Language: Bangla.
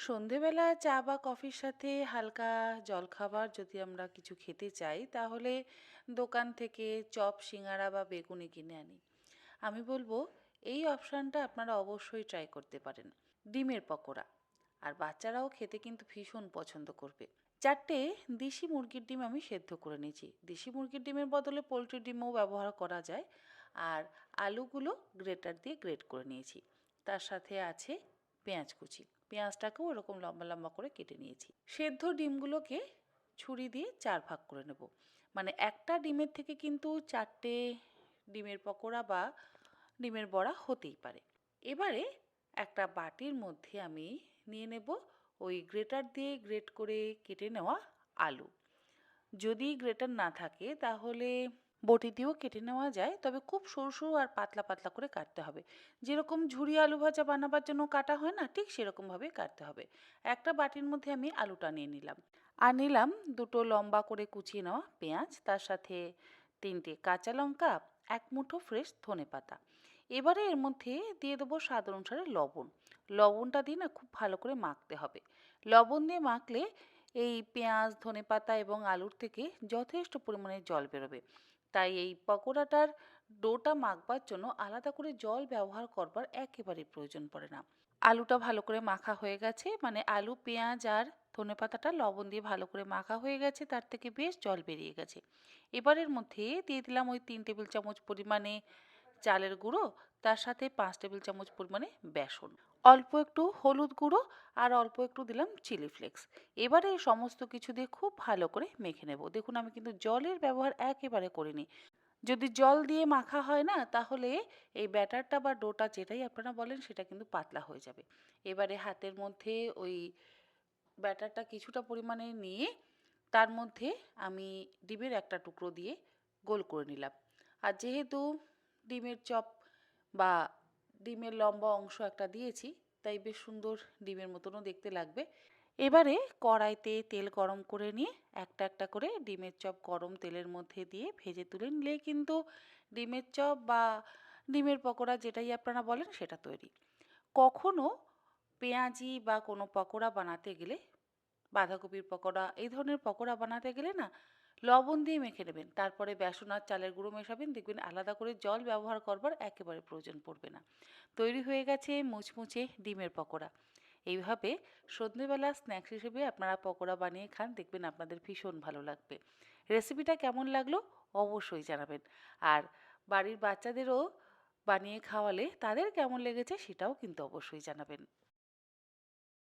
সন্ধেবেলা চা বা কফির সাথে হালকা জলখাবার যদি আমরা কিছু খেতে চাই তাহলে দোকান থেকে চপ সিঙ্গারা বা বেগুনি কিনে আনি। আমি বলবো এই অপশানটা আপনারা অবশ্যই ট্রাই করতে পারেন। ডিমের পকোড়া, আর বাচ্চারাও খেতে কিন্তু ভীষণ পছন্দ করবে। 4টে দেশি মুরগির ডিম আমি সেদ্ধ করে নিয়েছি। দেশি মুরগির ডিমের বদলে পোলট্রির ডিমও ব্যবহার করা যায়। আর আলুগুলো গ্রেটার দিয়ে গ্রেট করে নিয়েছি। তার সাথে আছে পেঁয়াজ কুচি। পেঁয়াজটাকেও ওরকম লম্বা লম্বা করে কেটে নিয়েছি। সেদ্ধ ডিমগুলোকে ছুরি দিয়ে 4 ভাগ করে নেব। মানে একটা ডিমের থেকে কিন্তু 4টে ডিমের পকোড়া বা ডিমের বড়া হতেই পারে। এবারে একটা বাটির মধ্যে আমি নিয়ে নেব ওই গ্রেটার দিয়ে গ্রেট করে কেটে নেওয়া আলু। যদি গ্রেটার না থাকে তাহলে বটি দিয়েও কেটে নেওয়া যায়, তবে খুব সরু সরু আর পাতলা পাতলা করে কাটতে হবে। যেরকম ঝুরি আলু ভাজা বানাবার জন্য কাটা হয় না, ঠিক সেরকমভাবে কাটতে হবে। একটা বাটির মধ্যে আমি আলুটা নিয়ে নিলাম। আর নিলাম দুটো লম্বা করে কুচিয়ে নেওয়া পেঁয়াজ, তার সাথে 3টে কাঁচা লঙ্কা, এক মুঠো ফ্রেশ ধনেপাতা। এবারে এর মধ্যে দিয়ে দেবো স্বাদ অনুসারে লবণ। লবণটা দিয়ে না খুব ভালো করে মাখতে হবে। লবণ দিয়ে মাখলে এই পেঁয়াজ ধনেপাতা এবং আলুর থেকে যথেষ্ট পরিমাণে জল বেরোবে। তাই এই পকোড়াটার ডোটা মাখবার জন্য আলাদা করে জল ব্যবহার করবার একেবারেই প্রয়োজন পড়ে না। আলুটা ভালো করে মাখা হয়ে গেছে, মানে আলু পেঁয়াজ আর ধনেপাতাটা লবণ দিয়ে ভালো করে মাখা হয়ে গেছে, তার থেকে বেশ জল বেরিয়ে গেছে। এবারের মধ্যে দিয়ে দিলাম ওই 3 টেবিল চামচ পরিমাণে চালের গুঁড়ো, তার সাথে 5 টেবিল চামচ পরিমাণে বেসন, অল্প একটু হলুদ গুঁড়ো, আর অল্প একটু দিলাম চিলি ফ্লেক্স। এবারে এই সমস্ত কিছু দিয়ে খুব ভালো করে মেখে নেব। দেখুন আমি কিন্তু জলের ব্যবহার একেবারে করিনি। যদি জল দিয়ে মাখা হয় না তাহলে এই ব্যাটারটা বা ডোটা যেটাই আপনারা বলেন সেটা কিন্তু পাতলা হয়ে যাবে। এবারে হাতের মধ্যে ওই ব্যাটারটা কিছুটা পরিমাণে নিয়ে তার মধ্যে আমি ডিমের একটা টুকরো দিয়ে গোল করে নিলাম। আর যেহেতু ডিমের চপ বা ডিমের লম্বা অংশ একটা দিয়েছি, তাই বেশ সুন্দর ডিমের মতনও দেখতে লাগবে। এবারে কড়াইতে তেল গরম করে নিয়ে একটা একটা করে ডিমের চপ গরম তেলের মধ্যে দিয়ে ভেজে তুলে নিলেই কিন্তু ডিমের চপ বা ডিমের পকোড়া যেটাই আপনারা বলেন সেটা তৈরি। কখনো পেঁয়াজি বা কোনো পকোড়া বানাতে গেলে, বাঁধাকপির পকোড়া এই ধরনের পকোড়া বানাতে গেলে না লবণ দিয়ে মেখে নেবেন, তারপরে বেসন আর চালের গুঁড়ো মেশাবেন, দেখবেন আলাদা করে জল ব্যবহার করবার একেবারে প্রয়োজন পড়বে না। তৈরি হয়ে গেছে মুচমুচে ডিমের পকোড়া। এইভাবে সন্ধেবেলা স্ন্যাক্স হিসেবে আপনারা পকোড়া বানিয়ে খান, দেখবেন আপনাদের ভীষণ ভালো লাগবে। রেসিপিটা কেমন লাগলো অবশ্যই জানাবেন। আর বাড়ির বাচ্চাদেরও বানিয়ে খাওয়ালে তাদের কেমন লেগেছে সেটাও কিন্তু অবশ্যই জানাবেন।